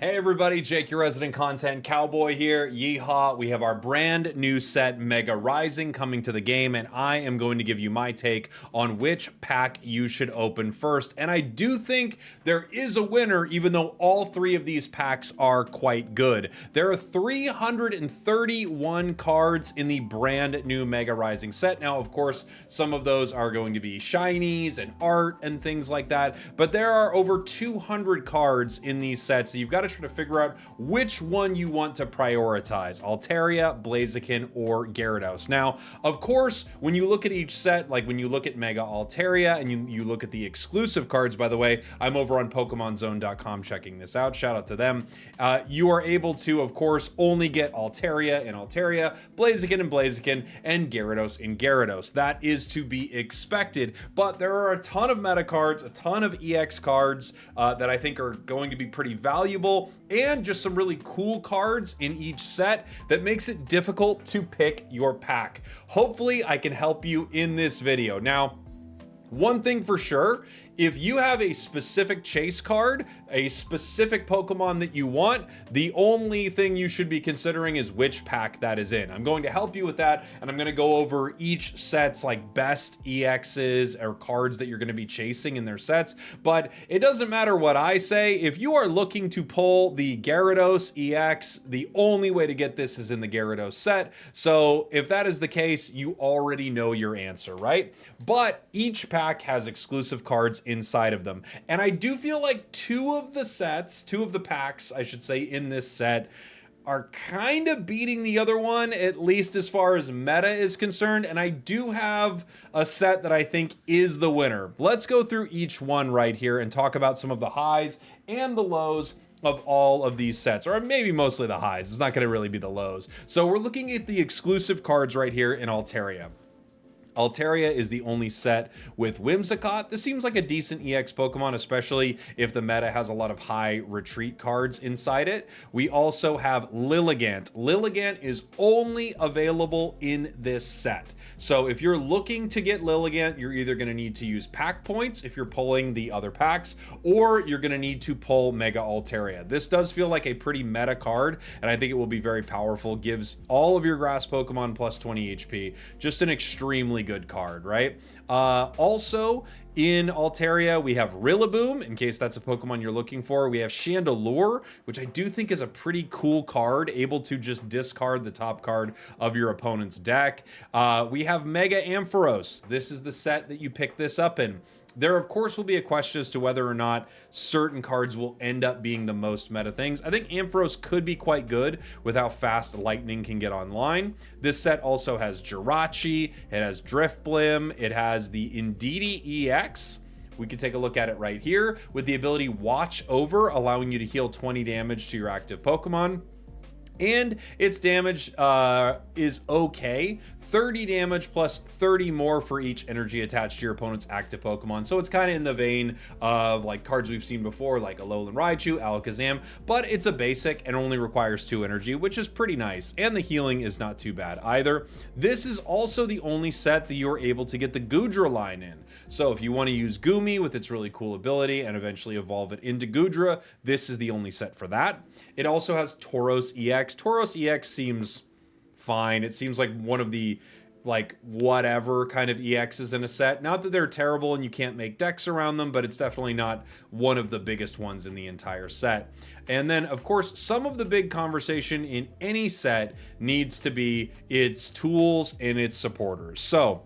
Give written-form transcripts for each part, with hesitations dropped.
Hey everybody, Jake, your resident content cowboy here. Yeehaw. We have our brand new set, Mega Rising, coming to the game, and I am going to give you my take on which pack you should open first. And I do think there is a winner, even though all three of these packs are quite good. There are 331 cards in the brand new Mega Rising set. Now, of course, some of those are going to be shinies and art and things like that, but there are over 200 cards in these sets, so you've got to try to figure out which one you want to prioritize: Altaria, Blaziken, or Gyarados. Now, of course, when you look at each set, like when you look at Mega Altaria and you look at the exclusive cards, by the way, I'm over on PokemonZone.com checking this out. Shout out to them. You are able to, of course, only get Altaria in Altaria, Blaziken in Blaziken, and Gyarados in Gyarados. That is to be expected, but there are a ton of meta cards, a ton of EX cards that I think are going to be pretty valuable, and just some really cool cards in each set that makes it difficult to pick your pack. Hopefully, I can help you in this video. Now, one thing for sure, if you have a specific chase card, a specific Pokemon that you want, the only thing you should be considering is which pack that is in. I'm going to help you with that, and I'm going to go over each set's like best EXs or cards that you're going to be chasing in their sets. But it doesn't matter what I say. If you are looking to pull the Gyarados EX, the only way to get this is in the Gyarados set. So if that is the case, you already know your answer, right? But each pack has exclusive cards inside of them. And I do feel like two of the packs, I should say, in this set are kind of beating the other one, at least as far as meta is concerned. And I do have a set that I think is the winner. Let's go through each one right here and talk about some of the highs and the lows of all of these sets, or maybe mostly the highs. It's not going to really be the lows. So we're looking at the exclusive cards right here in Altaria. Altaria is the only set with Whimsicott. This seems like a decent EX Pokemon, especially if the meta has a lot of high retreat cards inside it. We also have Lilligant. Lilligant is only available in this set. So if you're looking to get Lilligant, you're either going to need to use pack points if you're pulling the other packs, or you're going to need to pull Mega Altaria. This does feel like a pretty meta card, and I think it will be very powerful. Gives all of your grass Pokemon plus 20 HP. Just an extremely good card, right? Also in Altaria, we have Rillaboom, in case that's a Pokemon you're looking for. We have Chandelure, which I do think is a pretty cool card, able to just discard the top card of your opponent's deck. We have Mega Ampharos. This is the set that you pick this up in. There, of course, will be a question as to whether or not certain cards will end up being the most meta things. I think Ampharos could be quite good with how fast Lightning can get online. This set also has Jirachi, it has Drifblim, it has the Indeedee EX. We can take a look at it right here with the ability Watch Over, allowing you to heal 20 damage to your active Pokemon. And its damage is okay. 30 damage plus 30 more for each energy attached to your opponent's active Pokemon. So it's kind of in the vein of like cards we've seen before, like Alolan Raichu, Alakazam, but it's a basic and only requires 2 energy, which is pretty nice. And the healing is not too bad either. This is also the only set that you're able to get the Goodra line in. So if you want to use Goomy with its really cool ability and eventually evolve it into Goodra, this is the only set for that. It also has Tauros EX. Tauros EX seems fine. It seems like one of the like whatever kind of EXs in a set. Not that they're terrible and you can't make decks around them, but it's definitely not one of the biggest ones in the entire set. And then, of course, some of the big conversation in any set needs to be its tools and its supporters. So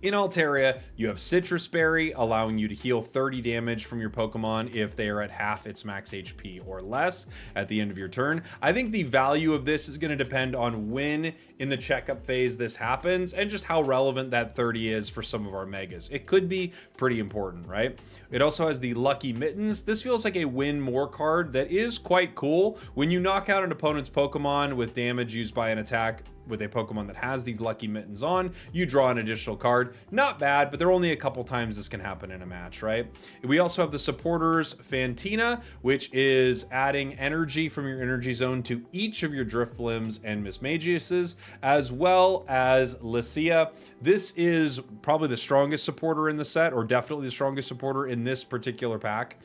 in Altaria, you have Citrus Berry, allowing you to heal 30 damage from your Pokemon if they are at half its max HP or less at the end of your turn. I think the value of this is going to depend on when in the checkup phase this happens and just how relevant that 30 is for some of our Megas. It could be pretty important, right? It also has the Lucky Mittens. This feels like a win more card that is quite cool. When you knock out an opponent's Pokemon with damage used by an attack with a Pokemon that has these Lucky Mittens on, you draw an additional card. Not bad, but there are only a couple times this can happen in a match, right? We also have the supporters Fantina, which is adding energy from your energy zone to each of your Drifblims and Mismagiuses, as well as Lycia. This is probably the strongest supporter in the set, or definitely the strongest supporter in this particular pack.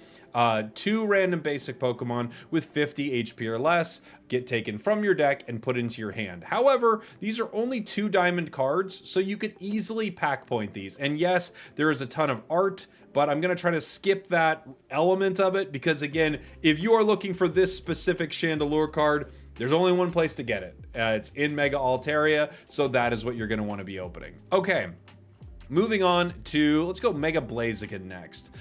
2 random basic Pokemon with 50 HP or less get taken from your deck and put into your hand. However, these are only 2 diamond cards, so you could easily pack point these. And yes, there is a ton of art, but I'm going to try to skip that element of it because, again, if you are looking for this specific Chandelure card, there's only one place to get it. It's in Mega Altaria, so that is what you're going to want to be opening. Okay. Moving on to, let's go Mega Blaziken next.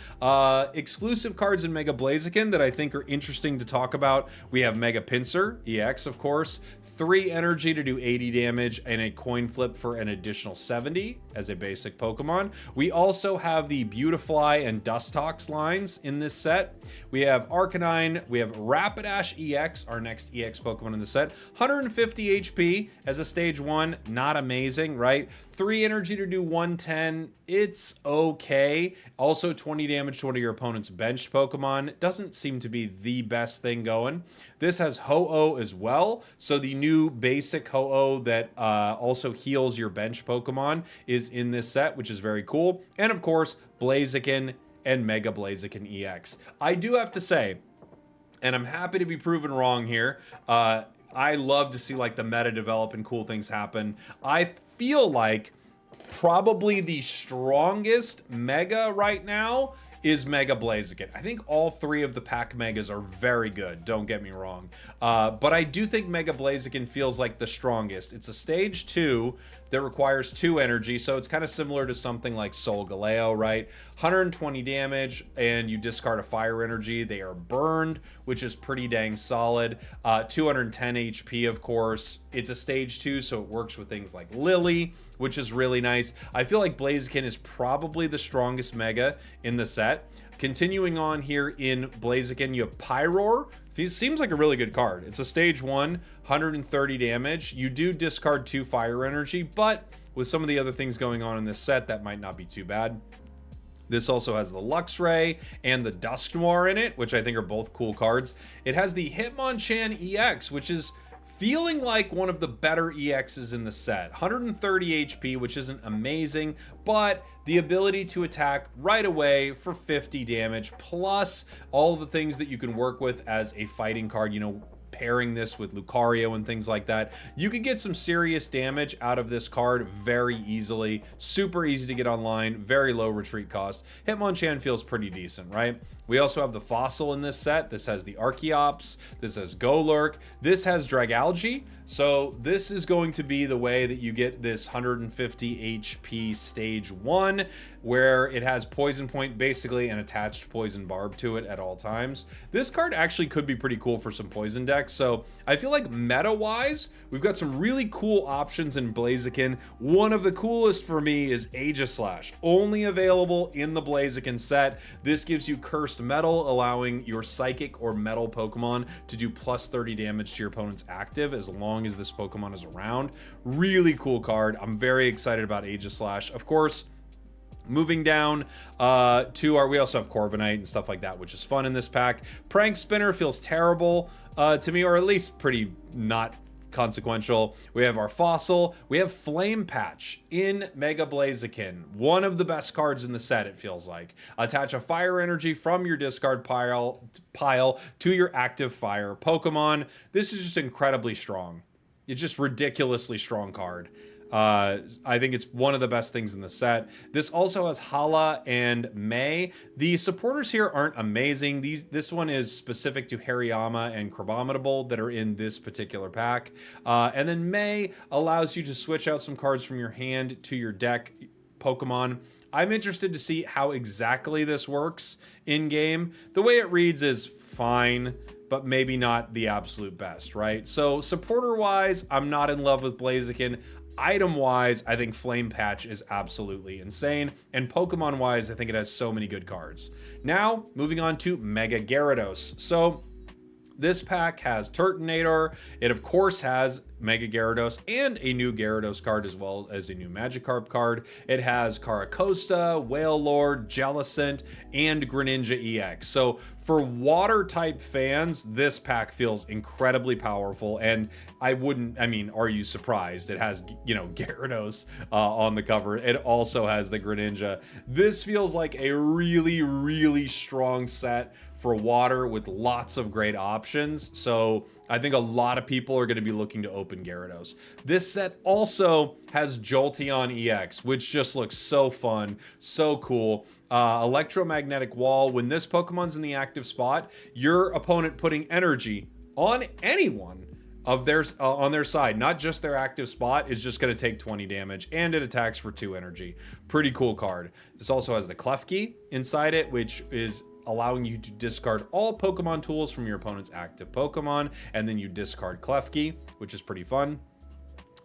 Exclusive cards in Mega Blaziken that I think are interesting to talk about. We have Mega Pinsir, EX of course, 3 energy to do 80 damage and a coin flip for an additional 70 as a basic Pokemon. We also have the Beautifly and Dustox lines in this set. We have Arcanine, we have Rapidash EX, our next EX Pokemon in the set. 150 HP as a stage 1, not amazing, right? 3 energy to do 110, it's okay. Also 20 damage to one of your opponent's benched Pokemon. Doesn't seem to be the best thing going. This has Ho-Oh as well, so the new basic Ho-Oh that also heals your bench Pokemon is in this set, which is very cool. And of course, Blaziken and Mega Blaziken EX. I do have to say, and I'm happy to be proven wrong here, I love to see like the meta develop and cool things happen. I feel like probably the strongest Mega right now is Mega Blaziken. I think all 3 of the pack Megas are very good, don't get me wrong. But I do think Mega Blaziken feels like the strongest. It's a stage 2 that requires 2 energy, so it's kind of similar to something like Solgaleo, right? 120 damage, and you discard a fire energy. They are burned, which is pretty dang solid. 210 HP, of course. It's a stage 2, so it works with things like Lily, which is really nice. I feel like Blaziken is probably the strongest Mega in the set. Continuing on here in Blaziken, you have Pyroar. He seems like a really good card. It's a stage 1, 130 damage. You do discard 2 fire energy, but with some of the other things going on in this set, that might not be too bad. This also has the Luxray and the Dusknoir in it, which I think are both cool cards. It has the Hitmonchan EX, which is feeling like one of the better EXs in the set. 130 HP, which isn't amazing, but the ability to attack right away for 50 damage, plus all the things that you can work with as a fighting card, you know, pairing this with Lucario and things like that. You could get some serious damage out of this card very easily. Super easy to get online, very low retreat cost. Hitmonchan feels pretty decent, right? We also have the Fossil in this set. This has the Archeops. This has Golurk. This has Dragalge. So this is going to be the way that you get this 150 HP stage 1, where it has Poison Point, basically an attached Poison Barb to it at all times. This card actually could be pretty cool for some Poison decks. So I feel like meta-wise, we've got some really cool options in Blaziken. One of the coolest for me is Aegislash, only available in the Blaziken set. This gives you Cursed Metal, allowing your Psychic or Metal Pokemon to do plus 30 damage to your opponent's active as long as this Pokemon is around. Really cool card. I'm very excited about Aegislash. Of course, moving down to our, we also have Corviknight and stuff like that, which is fun in this pack. Prank Spinner feels terrible to me, or at least pretty not consequential. We have our Fossil. We have Flame Patch in Mega Blaziken. One of the best cards in the set, it feels like. Attach a fire energy from your discard pile to your active fire Pokemon. This is just incredibly strong. It's just ridiculously strong card. I think it's one of the best things in the set. This also has Hala and May. The supporters here aren't amazing. This one is specific to Hariyama and Crabominable that are in this particular pack. And then May allows you to switch out some cards from your hand to your deck Pokemon. I'm interested to see how exactly this works in game. The way it reads is fine, but maybe not the absolute best, right? So supporter-wise, I'm not in love with Blaziken. Item-wise, I think Flame Patch is absolutely insane. And Pokemon-wise, I think it has so many good cards. Now, moving on to Mega Gyarados. So this pack has Turtonator. It, of course, has Mega Gyarados and a new Gyarados card, as well as a new Magikarp card. It has Caracosta, Whale Lord, Jellicent, and Greninja EX. So for water type fans, this pack feels incredibly powerful. And I mean, are you surprised? It has, Gyarados on the cover. It also has the Greninja. This feels like a really, really strong set for water with lots of great options. So I think a lot of people are going to be looking to open Gyarados. This set also has Jolteon EX, which just looks so fun, so cool. Electromagnetic Wall. When this Pokemon's in the active spot, your opponent putting energy on anyone of theirs on their side, not just their active spot, is just going to take 20 damage, and it attacks for 2 energy. Pretty cool card. This also has the Klefki inside it, which is allowing you to discard all Pokemon tools from your opponent's active Pokemon, and then you discard Klefki, which is pretty fun.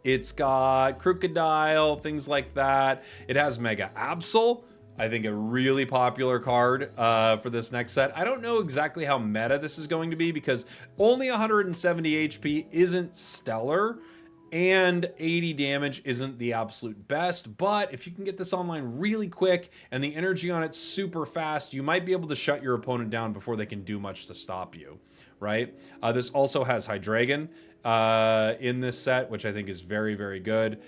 It's got Crocodile, things like that. It has Mega Absol, I think a really popular card for this next set. I don't know exactly how meta this is going to be because only 170 HP isn't stellar, and 80 damage isn't the absolute best, but if you can get this online really quick and the energy on it super fast, you might be able to shut your opponent down before they can do much to stop you, right? This also has Hydreigon in this set, which I think is very, very good.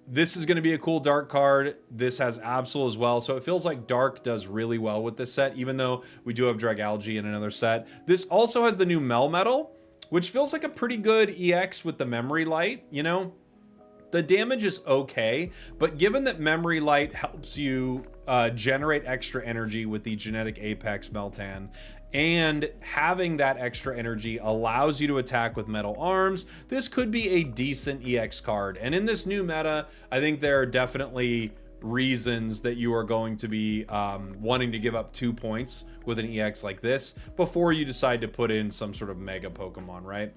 This is going to be a cool Dark card. This has Absol as well, so it feels like Dark does really well with this set, even though we do have Dragalge in another set. This also has the new Melmetal, which feels like a pretty good EX with the Memory Light, The damage is okay, but given that Memory Light helps you generate extra energy with the Genetic Apex Meltan, and having that extra energy allows you to attack with Metal Arms, this could be a decent EX card. And in this new meta, I think there are definitely reasons that you are going to be wanting to give up 2 points with an EX like this before you decide to put in some sort of mega Pokemon, right?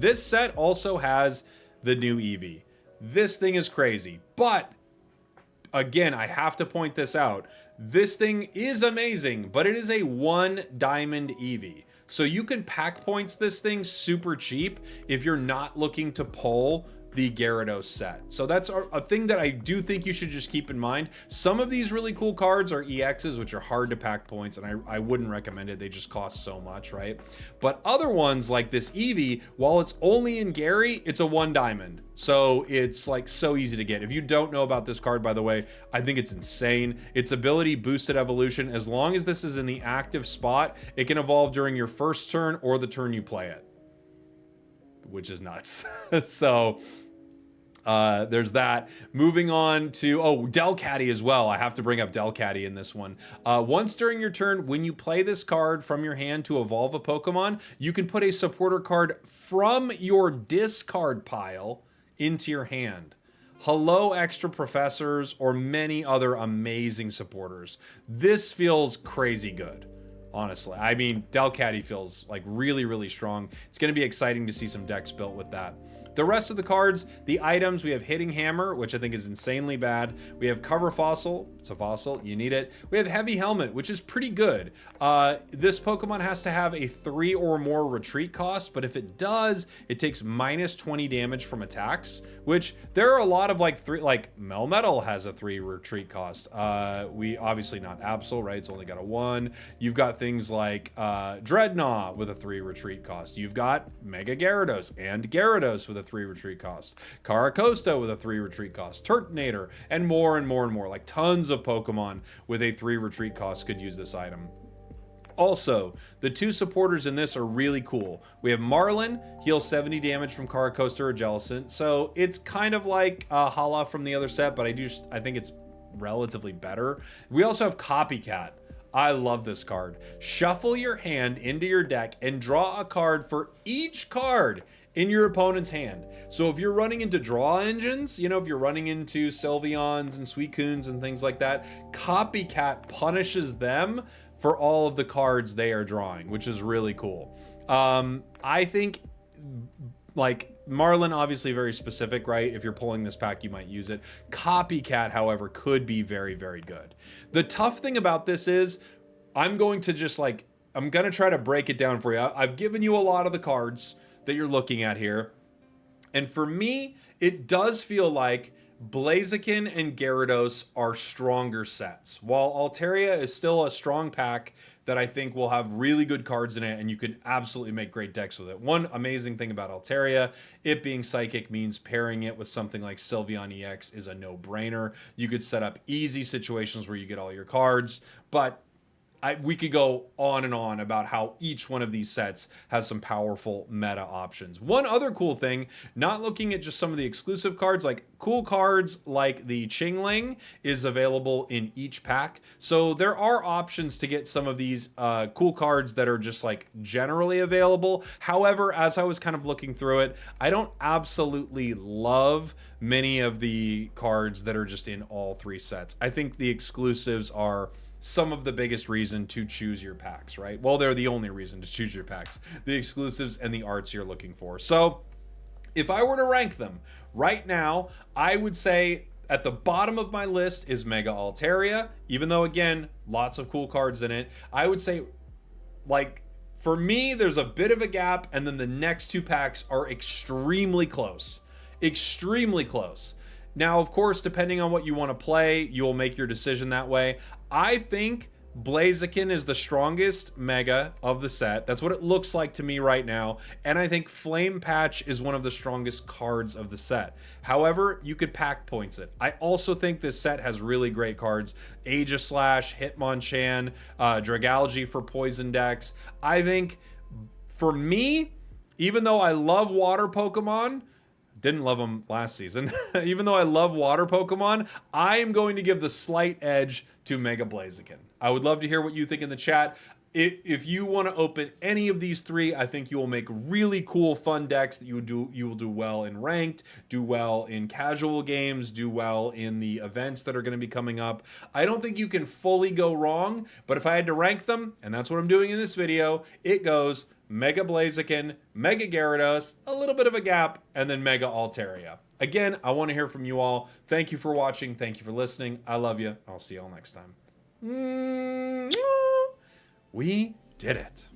This set also has the new Eevee. This thing is crazy, but again, I have to point this out. This thing is amazing, but it is a 1 diamond Eevee. So you can pack points this thing super cheap if you're not looking to pull the Gyarados set. So that's a thing that I do think you should just keep in mind. Some of these really cool cards are EXs, which are hard to pack points, and I wouldn't recommend it. They just cost so much, right? But other ones like this Eevee, while it's only in Gary, it's a 1 diamond. So it's like so easy to get. If you don't know about this card, by the way, I think it's insane. Its ability boosted evolution. As long as this is in the active spot, it can evolve during your first turn or the turn you play it, which is nuts. So there's that. Moving on to, Delcatty as well. I have to bring up Delcatty in this one. Once during your turn, when you play this card from your hand to evolve a Pokemon, you can put a supporter card from your discard pile into your hand. Hello, Extra Professors, or many other amazing supporters. This feels crazy good. Honestly, I mean, Delcatty feels like really, really strong. It's going to be exciting to see some decks built with that. The rest of the cards, the items, we have Hitting Hammer, which I think is insanely bad. We have Cover Fossil. It's a fossil. You need it. We have Heavy Helmet, which is pretty good. This Pokemon has to have a 3 or more retreat cost, but if it does, it takes minus 20 damage from attacks, which there are a lot of like Melmetal has a 3 retreat cost. We obviously not Absol, right? It's only got a 1. You've got things like Dreadnought with a 3 retreat cost. You've got Mega Gyarados and Gyarados with a 3 retreat cost. Caracosta with a 3 retreat cost. Turtonator, and more and more and more. Like tons of Pokemon with a 3 retreat cost could use this item. Also, the 2 supporters in this are really cool. We have Marlin, heals 70 damage from Caracosta or Jellicent. So it's kind of like Hala from the other set, but I think it's relatively better. We also have Copycat. I love this card. Shuffle your hand into your deck and draw a card for each card in your opponent's hand. So if you're running into draw engines, if you're running into Sylveons and Suicunes and things like that, Copycat punishes them for all of the cards they are drawing, which is really cool. I think like Marlin, obviously very specific, right? If you're pulling this pack, you might use it. Copycat, however, could be very, very good. The tough thing about this is I'm going to try to break it down for you. I've given you a lot of the cards that you're looking at here. And for me, it does feel like Blaziken and Gyarados are stronger sets, while Altaria is still a strong pack that I think will have really good cards in it, and you can absolutely make great decks with it. One amazing thing about Altaria, it being Psychic means pairing it with something like Sylveon EX is a no-brainer. You could set up easy situations where you get all your cards, but we could go on and on about how each one of these sets has some powerful meta options. One other cool thing, not looking at just some of the exclusive cards, like cool cards like the Chingling is available in each pack. So there are options to get some of these cool cards that are just like generally available. However, as I was kind of looking through it, I don't absolutely love many of the cards that are just in all three sets. I think the exclusives are some of the biggest reason to choose your packs, right? Well, they're the only reason to choose your packs, the exclusives and the arts you're looking for. So if I were to rank them right now, I would say at the bottom of my list is Mega Altaria, even though, again, lots of cool cards in it. I would say, like, for me, there's a bit of a gap, and then the next two packs are extremely close. Extremely close. Now, of course, depending on what you want to play, you'll make your decision that way. I think Blaziken is the strongest mega of the set. That's what it looks like to me right now. And I think Flame Patch is one of the strongest cards of the set. However, you could pack points it. I also think this set has really great cards. Aegislash, Hitmonchan, Dragalge for poison decks. I think, for me, even though I love water Pokemon, didn't love them last season. Even though I love water Pokemon, I am going to give the slight edge to Mega Blaziken. I would love to hear what you think in the chat. If you want to open any of these three, I think you will make really cool, fun decks that you will do well in ranked, do well in casual games, do well in the events that are going to be coming up. I don't think you can fully go wrong, but if I had to rank them, and that's what I'm doing in this video, it goes Mega Blaziken, Mega Gyarados, a little bit of a gap, and then Mega Altaria. Again, I want to hear from you all. Thank you for watching. Thank you for listening. I love you. I'll see you all next time. We did it.